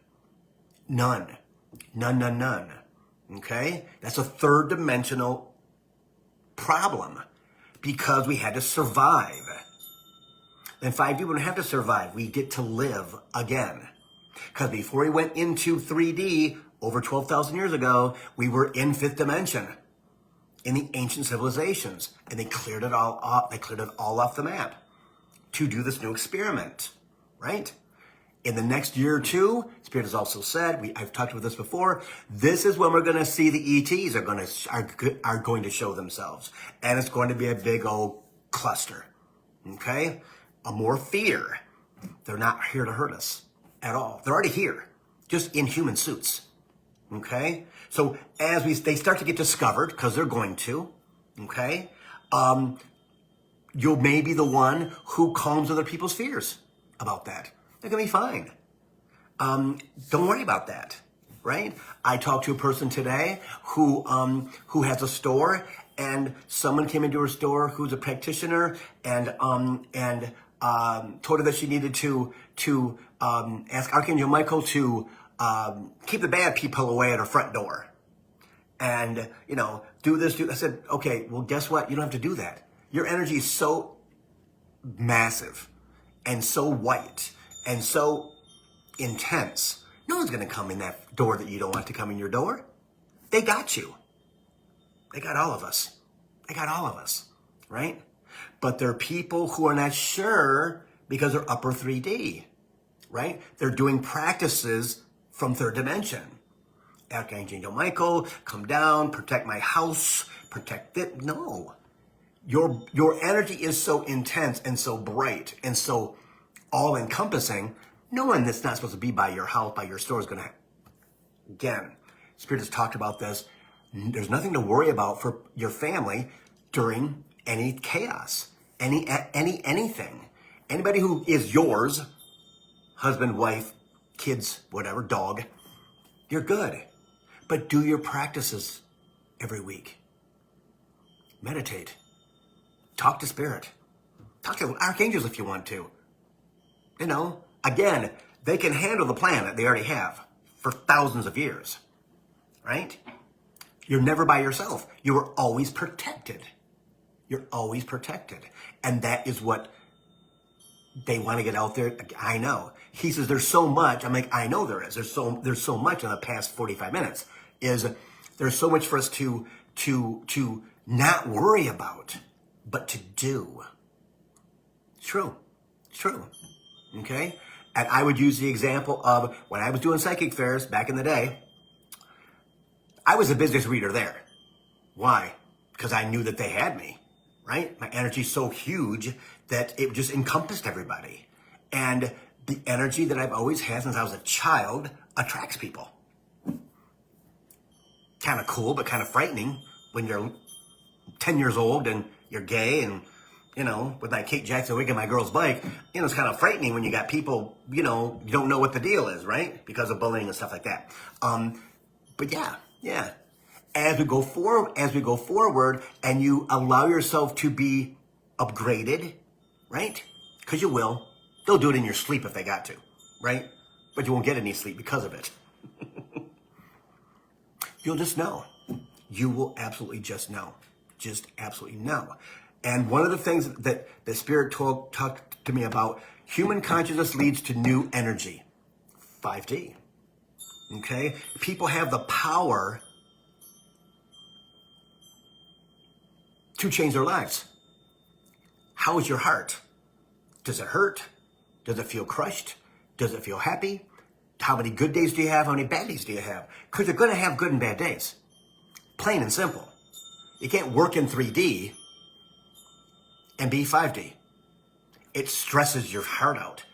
None. None, none, none. Okay? That's a 3rd dimensional problem because we had to survive. In 5D, we don't have to survive. We get to live again. Because before we went into 3D, over 12,000 years ago, we were in 5th dimension in the ancient civilizations. And they cleared it all up. They cleared it all off the map to do this new experiment, right? In the next year or two, Spirit has also said, I've talked about this before, this is when we're going to see the ETs are going to show themselves. And it's going to be a big old cluster, okay? More fear. They're not here to hurt us at all. They're already here, just in human suits, okay? So as they start to get discovered, because they're going to, okay, you may be the one who calms other people's fears about that. They're going to be fine. Don't worry about that, right? I talked to a person today who has a store, and someone came into her store who's a practitioner and told her that she needed to ask Archangel Michael to keep the bad people away at her front door. And, do this. I said, okay, well, guess what? You don't have to do that. Your energy is so massive and so white and so intense. No one's going to come in that door that you don't want to come in your door. They got you. They got all of us. They got all of us, right? But there are people who are not sure because they're upper 3D, right? They're doing practices from 3rd dimension. Archangel Michael, come down, protect my house, protect it. No. Your energy is so intense and so bright and so all-encompassing, no one that's not supposed to be by your house, by your store is going to... Again, Spirit has talked about this. There's nothing to worry about for your family during any chaos, anything. Anybody who is yours, husband, wife, kids, whatever, dog, you're good. But do your practices every week. Meditate. Talk to Spirit. Talk to archangels if you want to. Again, they can handle the planet. They already have for thousands of years, right? You're never by yourself. You are always protected. You're always protected. And that is what they want to get out there. I know. He says there's so much. I'm like, I know there is. There's so much in the past 45 minutes. There's so much for us to not worry about, but to do. It's true. It's true. Okay? And I would use the example of when I was doing psychic fairs back in the day, I was a business reader there. Why? Because I knew that they had me, right? My energy's so huge that it just encompassed everybody. And the energy that I've always had since I was a child attracts people. Kind of cool, but kind of frightening when you're 10 years old and you're gay and, with my Kate Jackson wig and my girl's bike, it's kind of frightening when you got people, you don't know what the deal is, right? Because of bullying and stuff like that. But yeah. As we go forward and you allow yourself to be upgraded, right? Because you will. They'll do it in your sleep if they got to, right? But you won't get any sleep because of it. You'll just know. You will absolutely just know. Just absolutely know. And one of the things that the Spirit talked to me about, human consciousness leads to new energy. 5D. Okay? People have the power to change their lives. How is your heart? Does it hurt? Does it feel crushed? Does it feel happy? How many good days do you have? How many bad days do you have? Because you're going to have good and bad days. Plain and simple. You can't work in 3D and be 5D. It stresses your heart out.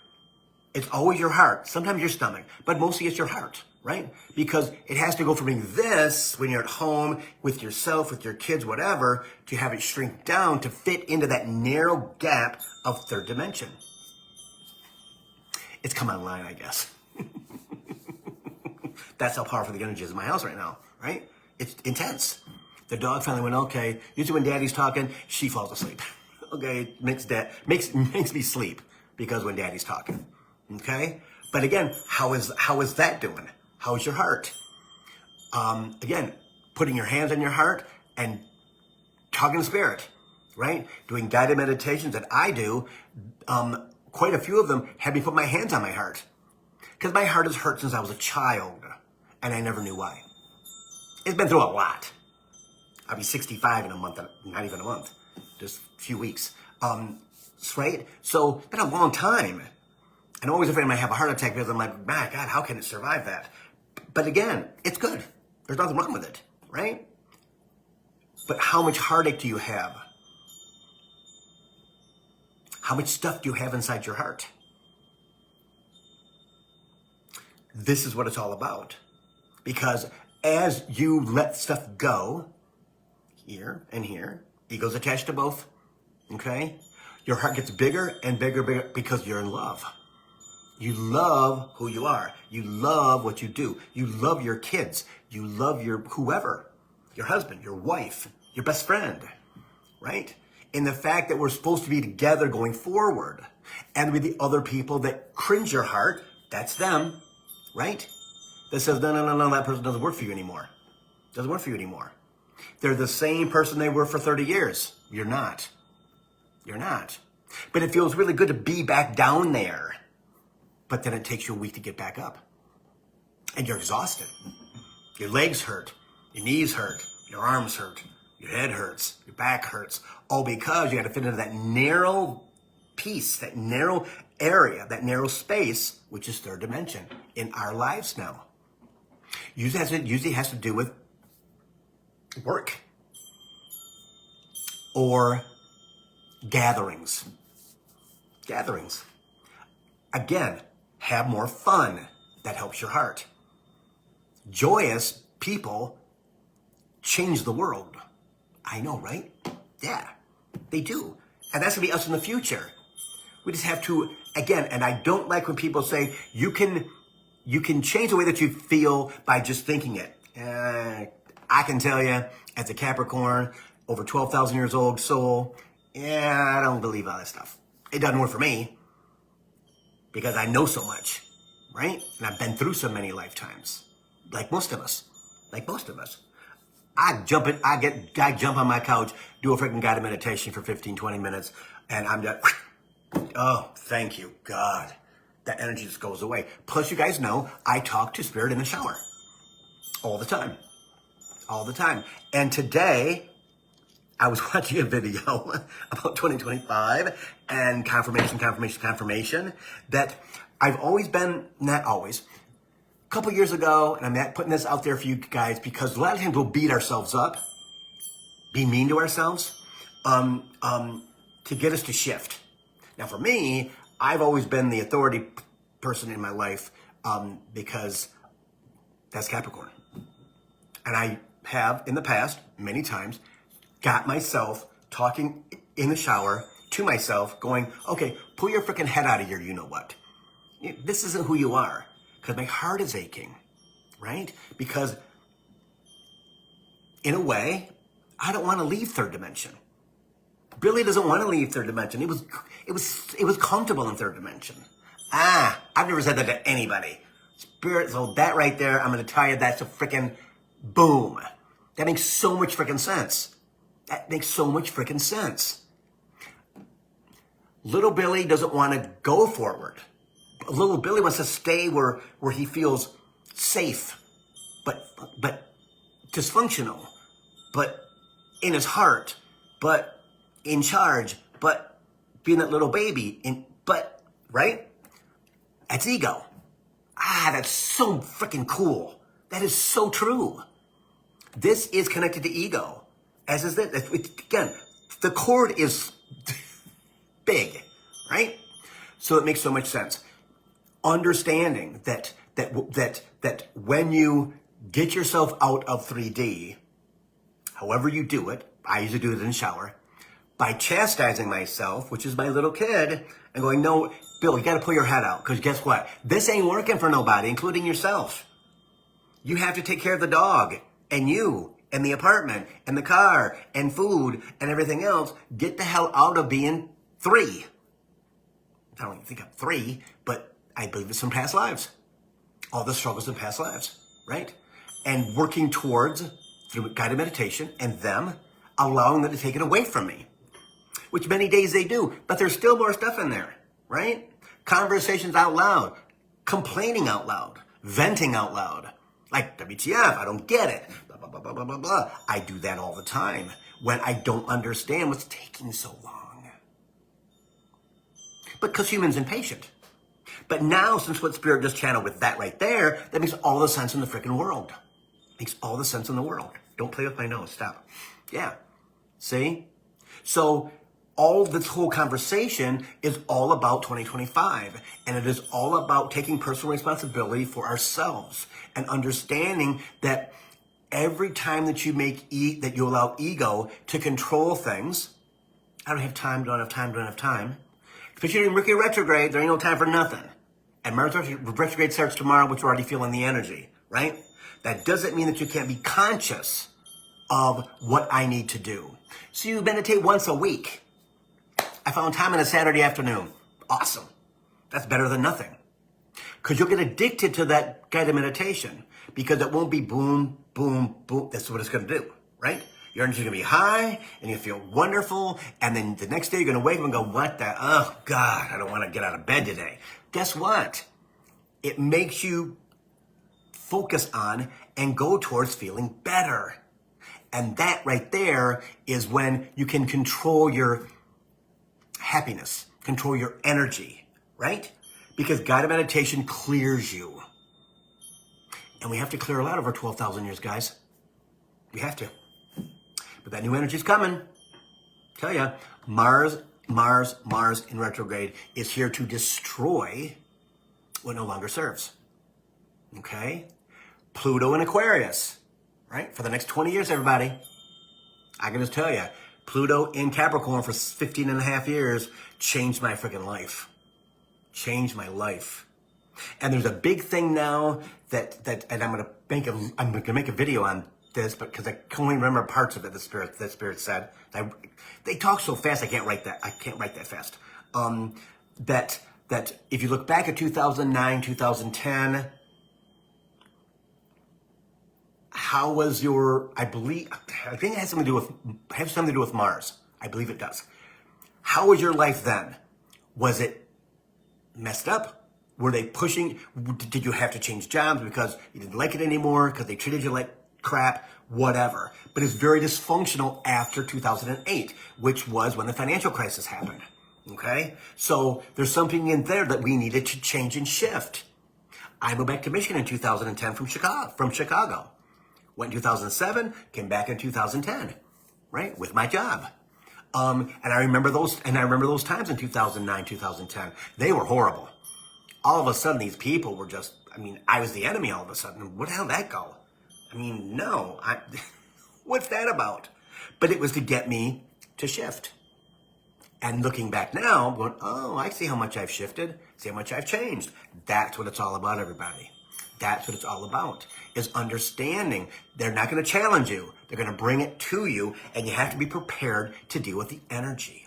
It's always your heart, sometimes your stomach, but mostly it's your heart, right? Because it has to go from being this when you're at home with yourself, with your kids, whatever, to have it shrink down to fit into that narrow gap of third dimension. It's come online, I guess. That's how powerful the energy is in my house right now, right? It's intense. The dog finally went, okay. Usually when daddy's talking, she falls asleep. Okay, makes me sleep because when daddy's talking. Okay? But again, how is that doing? How is your heart? Again, putting your hands on your heart and talking to spirit, right? Doing guided meditations that I do, quite a few of them have me put my hands on my heart. Because my heart has hurt since I was a child, and I never knew why. It's been through a lot. I'll be 65 in a month, not even a month, just a few weeks. Right? So it's been a long time. And I'm always afraid I might have a heart attack because I'm like, my God, how can it survive that? But again, it's good. There's nothing wrong with it, right? But how much heartache do you have? How much stuff do you have inside your heart? This is what it's all about. Because as you let stuff go, here and here, ego's attached to both, okay? Your heart gets bigger and bigger, bigger because you're in love. You love who you are. You love what you do. You love your kids. You love your whoever, your husband, your wife, your best friend, right? And the fact that we're supposed to be together going forward. And with the other people that cringe your heart, that's them, right? That says, no, that person doesn't work for you anymore. Doesn't work for you anymore. They're the same person they were for 30 years. You're not. You're not. But it feels really good to be back down there. But then it takes you a week to get back up. And you're exhausted. Your legs hurt. Your knees hurt. Your arms hurt. Your head hurts. Your back hurts. All because you got to fit into that narrow piece, that narrow area, that narrow space, which is third dimension in our lives now. Usually has to do with work or gatherings. Again, have more fun. That helps your heart. Joyous people change the world. I know, right? Yeah, they do. And that's going to be us in the future. We just have to, again, and I don't like when people say you can change the way that you feel by just thinking it. I can tell you, as a Capricorn, over 12,000 years old soul, I don't believe all that stuff. It doesn't work for me because I know so much, right? And I've been through so many lifetimes, like most of us. I jump on my couch, do a freaking guided meditation for 15, 20 minutes, and I'm done. Oh, thank you, God. That energy just goes away. Plus, you guys know, I talk to spirit in the shower all the time. And today, I was watching a video about 2025 and confirmation that I've always been, not always, a couple years ago, and I'm putting this out there for you guys because a lot of times we'll beat ourselves up, be mean to ourselves, to get us to shift. Now for me, I've always been the authority person in my life because that's Capricorn. And I have, in the past, many times, got myself talking in the shower to myself, going, okay, pull your freaking head out of here, you know what. This isn't who you are. Because my heart is aching, right? Because, in a way, I don't want to leave third dimension. Billy doesn't want to leave third dimension. It was comfortable in third dimension. I've never said that to anybody. Spirit, so that right there, I'm going to tell you that's a freaking boom. That makes so much freaking sense. Little Billy doesn't want to go forward. Little Billy wants to stay where he feels safe, but dysfunctional, but in his heart, but in charge, but being that little baby, right? That's ego. That's so freaking cool. That is so true. This is connected to ego, as is this. Again, the cord is big, right? So it makes so much sense. Understanding that when you get yourself out of 3D, however you do it, I usually do it in the shower, by chastising myself, which is my little kid, and going, no, Bill, you got to pull your head out, because guess what? This ain't working for nobody, including yourself. You have to take care of the dog, and you, and the apartment, and the car, and food, and everything else. Get the hell out of being 3. I don't even think I'm 3, but I believe it's some past lives. All the struggles in past lives, right? And working towards, through guided meditation, and them allowing them to take it away from me. Which many days they do, but there's still more stuff in there, right? Conversations out loud, complaining out loud, venting out loud. Like, WTF, I don't get it, blah, blah, blah, blah, blah, blah, blah. I do that all the time when I don't understand what's taking so long. But because humans impatient. But now, since what Spirit just channeled with that right there, that makes all the sense in the freaking world. Makes all the sense in the world. Don't play with my nose, stop. Yeah, see? So, all this whole conversation is all about 2025, and it is all about taking personal responsibility for ourselves and understanding that every time that you that you allow ego to control things, I don't have time, don't have time, don't have time. Especially in Mercury retrograde, there ain't no time for nothing. And Mercury retrograde starts tomorrow, which we're already feeling the energy, right? That doesn't mean that you can't be conscious of what I need to do. So you meditate once a week. I found time on a Saturday afternoon. Awesome. That's better than nothing. Because you'll get addicted to that guided meditation. Because it won't be boom, boom, boom. That's what it's going to do, right? Your energy's going to be high, and you feel wonderful. And then the next day you're going to wake up and go, what the, oh God, I don't want to get out of bed today. Guess what? It makes you focus on and go towards feeling better. And that right there is when you can control your happiness, control your energy, right? Because guided meditation clears you. And we have to clear a lot over 12,000 years, guys. We have to. But that new energy's coming. Tell ya, Mars in retrograde is here to destroy what no longer serves. Okay? Pluto in Aquarius, right? For the next 20 years, everybody. I can just tell you, Pluto in Capricorn for 15 and a half years changed my freaking life. Changed my life. And there's a big thing now that and I'm gonna make a video on this, but because I can only remember parts of it. The spirit said they talk so fast I can't write that. I can't write that fast. That if you look back at 2009, 2010. How was your, I think it has something to do with Mars. I believe it does. How was your life then? Was it messed up? Were they pushing, did you have to change jobs because you didn't like it anymore, because they treated you like crap, whatever. But it's very dysfunctional after 2008, which was when the financial crisis happened, okay? So there's something in there that we needed to change and shift. I moved back to Michigan in 2010 from Chicago. Went in 2007, came back in 2010, right, with my job. And I remember those times in 2009, 2010. They were horrible. All of a sudden, these people were just, I was the enemy all of a sudden. Where the hell did that go? No, what's that about? But it was to get me to shift. And looking back now, I'm going, oh, I see how much I've shifted, see how much I've changed. That's what it's all about, everybody. That's what it's all about, is understanding they're not going to challenge you. They're going to bring it to you, and you have to be prepared to deal with the energy.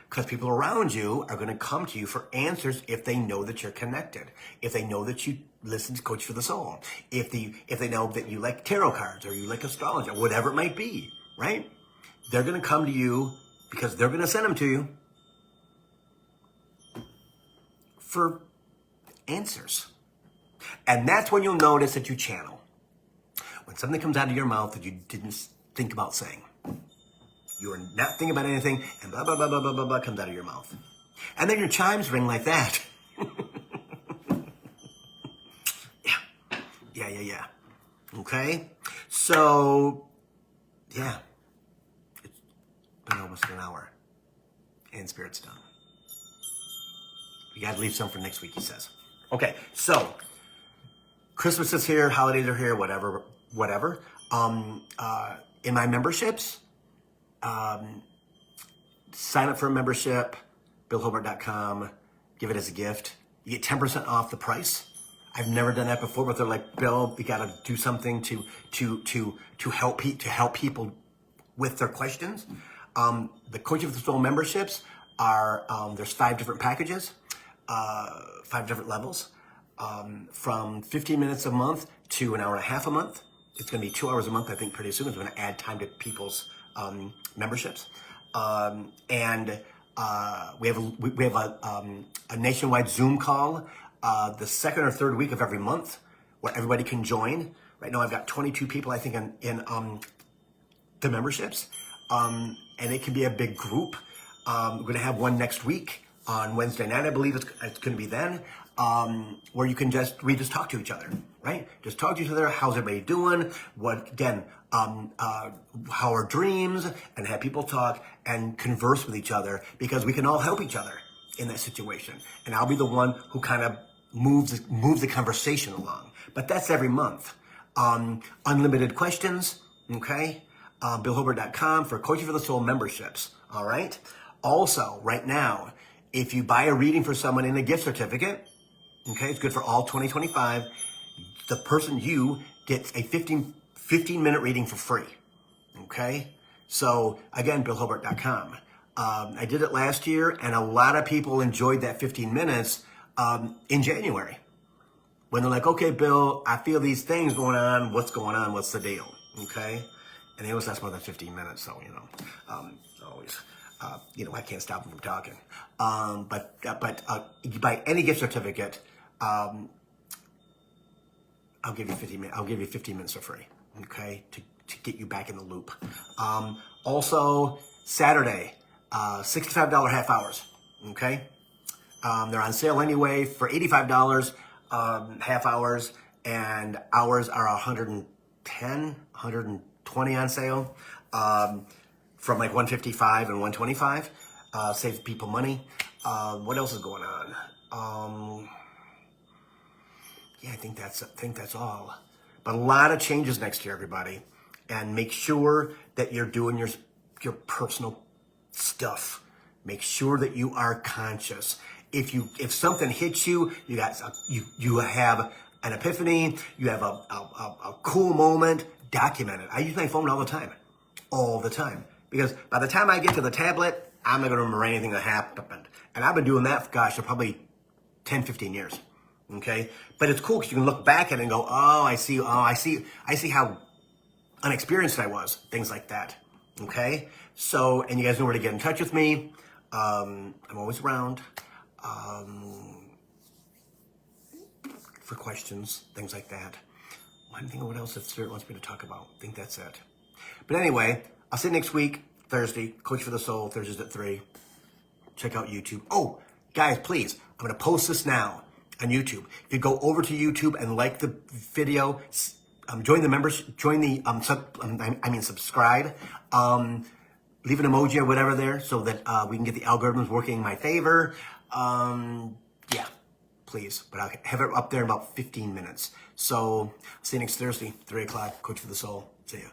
Because people around you are going to come to you for answers if they know that you're connected, if they know that you listen to Coach for the Soul, if they know that you like tarot cards or you like astrology, or whatever it might be, right? They're going to come to you because they're going to send them to you for answers. And that's when you'll notice that you channel. When something comes out of your mouth that you didn't think about saying. You are not thinking about anything, and blah, blah, blah, blah, blah, blah, blah comes out of your mouth. And then your chimes ring like that. Yeah. Okay? So, yeah. It's been almost an hour. And Spirit's done. You gotta leave some for next week, he says. Okay, so, Christmas is here, holidays are here, whatever. In my memberships, sign up for a membership, billhobart.com, give it as a gift. You get 10% off the price. I've never done that before, but they're like, Bill, you got to do something to help people with their questions. The Coaching for the Soul memberships are there's 5 different packages, 5 different levels, from 15 minutes a month to an hour and a half a month. It's going to be 2 hours a month. I think pretty soon. It's going to add time to people's memberships, and we have a nationwide Zoom call. The second or third week of every month, where everybody can join. Right now, I've got 22 people, I think, in the memberships, and it can be a big group. We're going to have one next week on Wednesday night, I believe it's going to be then, where we just talk to each other, right? Just talk to each other. How's everybody doing? How are dreams? And have people talk and converse with each other, because we can all help each other in that situation. And I'll be the one who kind of moves the conversation along. But that's every month. Unlimited questions, okay? billhobart.com for Coaching for the Soul memberships, all right? Also, right now, if you buy a reading for someone in a gift certificate, okay, it's good for all 2025, you gets a 15-minute reading for free, okay? So, again, billhobart.com. I did it last year, and a lot of people enjoyed that 15 minutes in January. When they're like, okay, Bill, I feel these things going on. What's going on? What's the deal? Okay? And they always last more than 15 minutes, so, always, I can't stop them from talking. But you buy any gift certificate, I'll give you 15 minutes for free, okay, to get you back in the loop. Also, Saturday, $65 half hours, okay? They're on sale anyway for $85 half hours, and hours are $110, $120 on sale, from like $155 and $125. Saves people money. What else is going on? Yeah, I think that's all. But a lot of changes next year, everybody, and make sure that you're doing your personal stuff. Make sure that you are conscious. If something hits you, you have an epiphany, you have a cool moment, document it. I use my phone all the time, because by the time I get to the tablet, I'm not going to remember anything that happened. And I've been doing that, for probably 10, 15 years. Okay, but it's cool because you can look back at it and go, I see how unexperienced I was, things like that. Okay, so, and you guys know where to get in touch with me. I'm always around for questions, things like that. I'm thinking what else that Spirit wants me to talk about. I think that's it. But anyway, I'll see you next week, Thursday, Coach for the Soul, Thursdays at 3. Check out YouTube. Oh, guys, please, I'm going to post this now on YouTube. If you go over to YouTube and like the video, join the members, subscribe, leave an emoji or whatever there so that we can get the algorithms working in my favor. Yeah, please. But I'll have it up there in about 15 minutes. So see you next Thursday, 3 o'clock, Coach for the Soul. See ya.